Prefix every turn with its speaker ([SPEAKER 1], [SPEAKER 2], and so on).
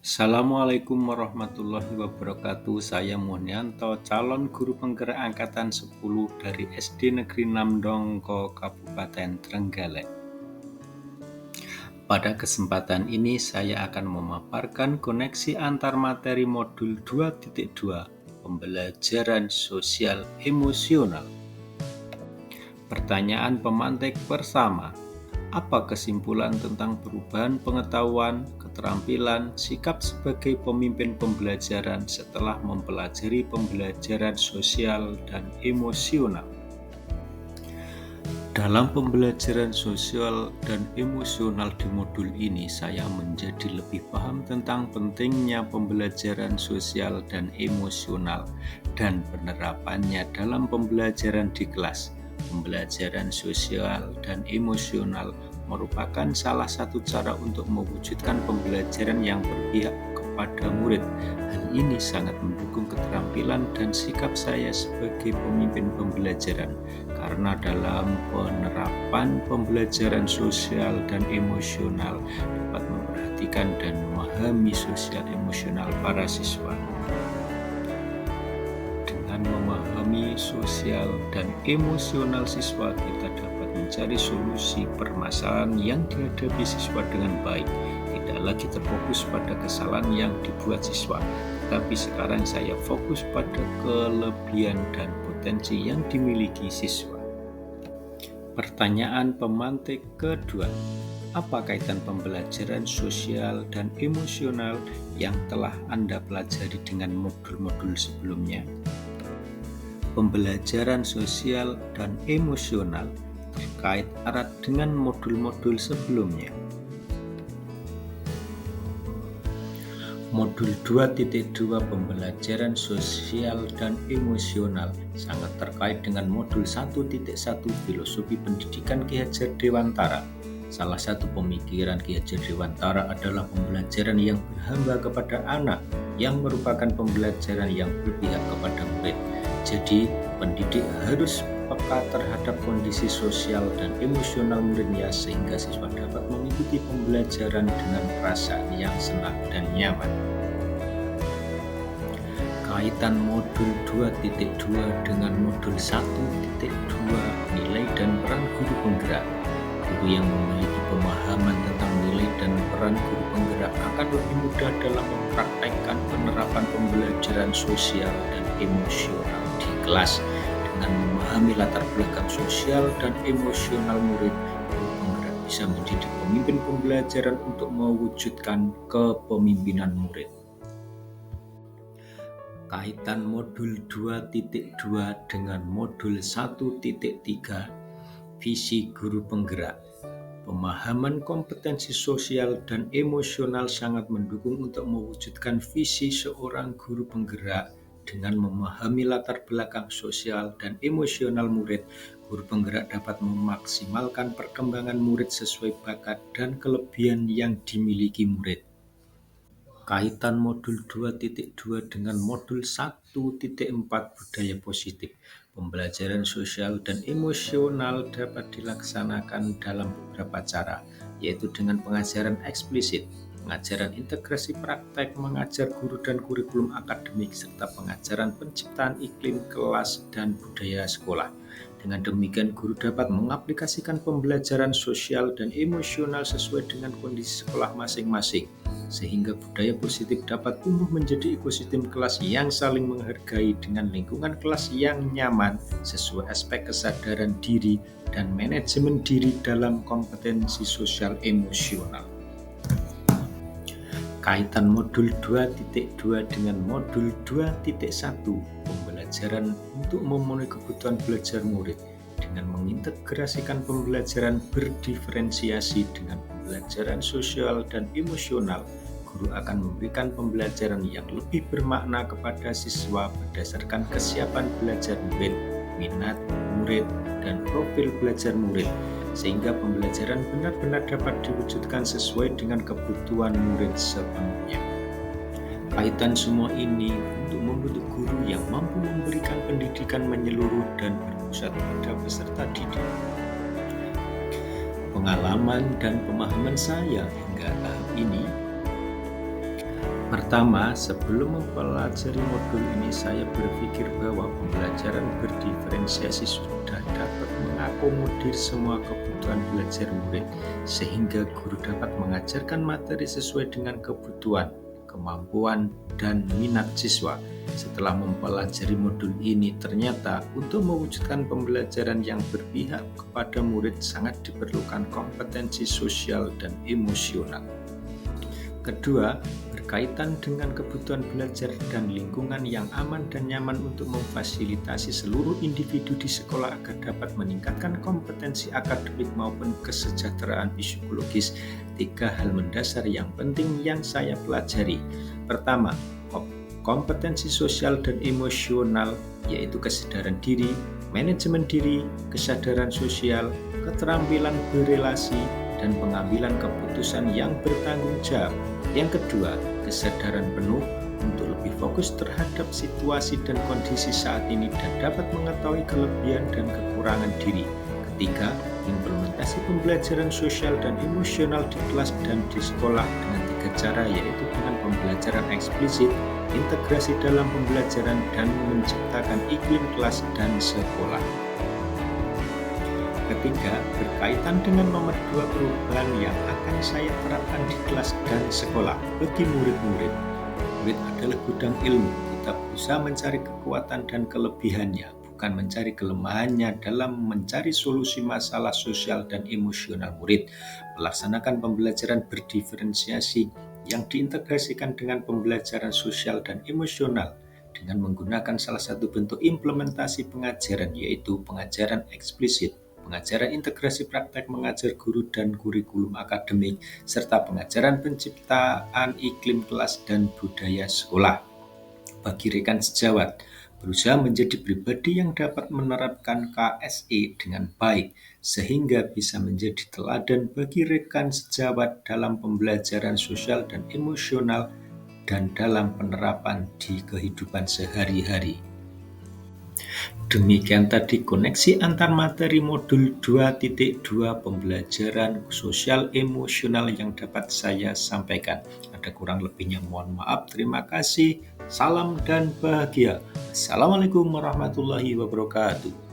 [SPEAKER 1] Assalamualaikum warahmatullahi wabarakatuh. Saya Munyanto, calon guru penggerak angkatan 10 dari SD Negeri 6 Dongko, Kabupaten Trenggalek. Pada kesempatan ini saya akan memaparkan koneksi antar materi modul 2.2 pembelajaran sosial emosional. Pertanyaan pemantik pertama. Apa kesimpulan tentang perubahan pengetahuan, keterampilan, sikap sebagai pemimpin pembelajaran setelah mempelajari pembelajaran sosial dan emosional? Dalam pembelajaran sosial dan emosional di modul ini, saya menjadi lebih paham tentang pentingnya pembelajaran sosial dan emosional dan penerapannya dalam pembelajaran di kelas. Pembelajaran sosial dan emosional merupakan salah satu cara untuk mewujudkan pembelajaran yang berpihak kepada murid. Hal ini sangat mendukung keterampilan dan sikap saya sebagai pemimpin pembelajaran, karena dalam penerapan pembelajaran sosial dan emosional dapat memperhatikan dan memahami sosial emosional para siswa. Dengan memahami sosial dan emosional siswa, kita dapat mencari solusi permasalahan yang dihadapi siswa dengan baik. Tidak lagi terfokus pada kesalahan yang dibuat siswa, tetapi sekarang saya fokus pada kelebihan dan potensi yang dimiliki siswa. Pertanyaan pemantik kedua. Apa kaitan pembelajaran sosial dan emosional yang telah Anda pelajari dengan modul-modul sebelumnya? Pembelajaran sosial dan emosional terkait erat dengan modul-modul sebelumnya. Modul 2.2 pembelajaran sosial dan emosional sangat terkait dengan modul 1.1 filosofi pendidikan Ki Hajar Dewantara. Salah satu pemikiran Ki Hajar Dewantara adalah pembelajaran yang berhamba kepada anak, yang merupakan pembelajaran yang berpihak kepada murid. Jadi, pendidik harus peka terhadap kondisi sosial dan emosional muridnya sehingga siswa dapat mengikuti pembelajaran dengan perasaan yang senang dan nyaman. Kaitan modul 2.2 dengan modul 1.2 nilai dan peran guru penggerak. Guru yang memiliki pemahaman tentang nilai dan peran guru penggerak akan lebih mudah dalam mempraktekkan penerapan pembelajaran sosial dan emosional di kelas. Dengan memahami latar belakang sosial dan emosional murid, guru penggerak bisa menjadi pemimpin pembelajaran untuk mewujudkan kepemimpinan murid. Kaitan modul 2.2 dengan modul 1.3 visi guru penggerak. Pemahaman kompetensi sosial dan emosional sangat mendukung untuk mewujudkan visi seorang guru penggerak. Dengan memahami latar belakang sosial dan emosional murid, guru penggerak dapat memaksimalkan perkembangan murid sesuai bakat dan kelebihan yang dimiliki murid. Kaitan modul 2.2 dengan modul 1.4 budaya positif. Pembelajaran sosial dan emosional dapat dilaksanakan dalam beberapa cara, yaitu dengan pengajaran eksplisit, pengajaran integrasi praktek, mengajar guru dan kurikulum akademik, serta pengajaran penciptaan iklim kelas dan budaya sekolah. Dengan demikian, guru dapat mengaplikasikan pembelajaran sosial dan emosional sesuai dengan kondisi sekolah masing-masing, sehingga budaya positif dapat tumbuh menjadi ekosistem kelas yang saling menghargai dengan lingkungan kelas yang nyaman sesuai aspek kesadaran diri dan manajemen diri dalam kompetensi sosial emosional. Kaitan modul 2.2 dengan modul 2.1 pembelajaran untuk memenuhi kebutuhan belajar murid. Dengan mengintegrasikan pembelajaran berdiferensiasi dengan pembelajaran sosial dan emosional, guru akan memberikan pembelajaran yang lebih bermakna kepada siswa berdasarkan kesiapan belajar murid, minat murid, dan profil belajar murid, sehingga pembelajaran benar-benar dapat diwujudkan sesuai dengan kebutuhan murid sepenuhnya. Kaitan semua ini untuk membentuk guru yang mampu memberikan pendidikan menyeluruh dan berpusat pada peserta didik. Pengalaman dan pemahaman saya hingga tahap ini, Pertama, sebelum mempelajari modul ini, saya berpikir bahwa pembelajaran berdiferensiasi sudah dapat mengakomodir semua kebutuhan belajar murid, sehingga guru dapat mengajarkan materi sesuai dengan kebutuhan, kemampuan, dan minat siswa. Setelah mempelajari modul ini, ternyata untuk mewujudkan pembelajaran yang berpihak kepada murid sangat diperlukan kompetensi sosial dan emosional. Kedua, berkaitan dengan kebutuhan belajar dan lingkungan yang aman dan nyaman untuk memfasilitasi seluruh individu di sekolah agar dapat meningkatkan kompetensi akademik maupun kesejahteraan psikologis. 3 hal mendasar yang penting yang saya pelajari. Pertama, kompetensi sosial dan emosional, yaitu kesadaran diri, manajemen diri, kesadaran sosial, keterampilan berelasi, dan pengambilan keputusan yang bertanggung jawab. Yang kedua, kesadaran penuh untuk lebih fokus terhadap situasi dan kondisi saat ini dan dapat mengetahui kelebihan dan kekurangan diri. Ketiga, implementasi pembelajaran sosial dan emosional di kelas dan di sekolah dengan 3 cara, yaitu dengan pembelajaran eksplisit, integrasi dalam pembelajaran, dan menciptakan iklim kelas dan sekolah. Ketiga, berkaitan dengan nomor 2 perubahan yang akan saya terapkan di kelas dan sekolah. Bagi murid-murid, murid adalah gudang ilmu. Kita berusaha mencari kekuatan dan kelebihannya, bukan mencari kelemahannya dalam mencari solusi masalah sosial dan emosional murid. Melaksanakan pembelajaran berdiferensiasi yang diintegrasikan dengan pembelajaran sosial dan emosional dengan menggunakan salah satu bentuk implementasi pengajaran, yaitu pengajaran eksplisit, pengajaran integrasi praktek mengajar guru dan kurikulum akademik, serta pengajaran penciptaan iklim kelas dan budaya sekolah. Bagi rekan sejawat, berusaha menjadi pribadi yang dapat menerapkan KSE dengan baik, sehingga bisa menjadi teladan bagi rekan sejawat dalam pembelajaran sosial dan emosional dan dalam penerapan di kehidupan sehari-hari. Demikian tadi koneksi antar materi modul 2.2 pembelajaran sosial emosional yang dapat saya sampaikan. Ada kurang lebihnya mohon maaf. Terima kasih. Salam dan bahagia. Assalamualaikum warahmatullahi wabarakatuh.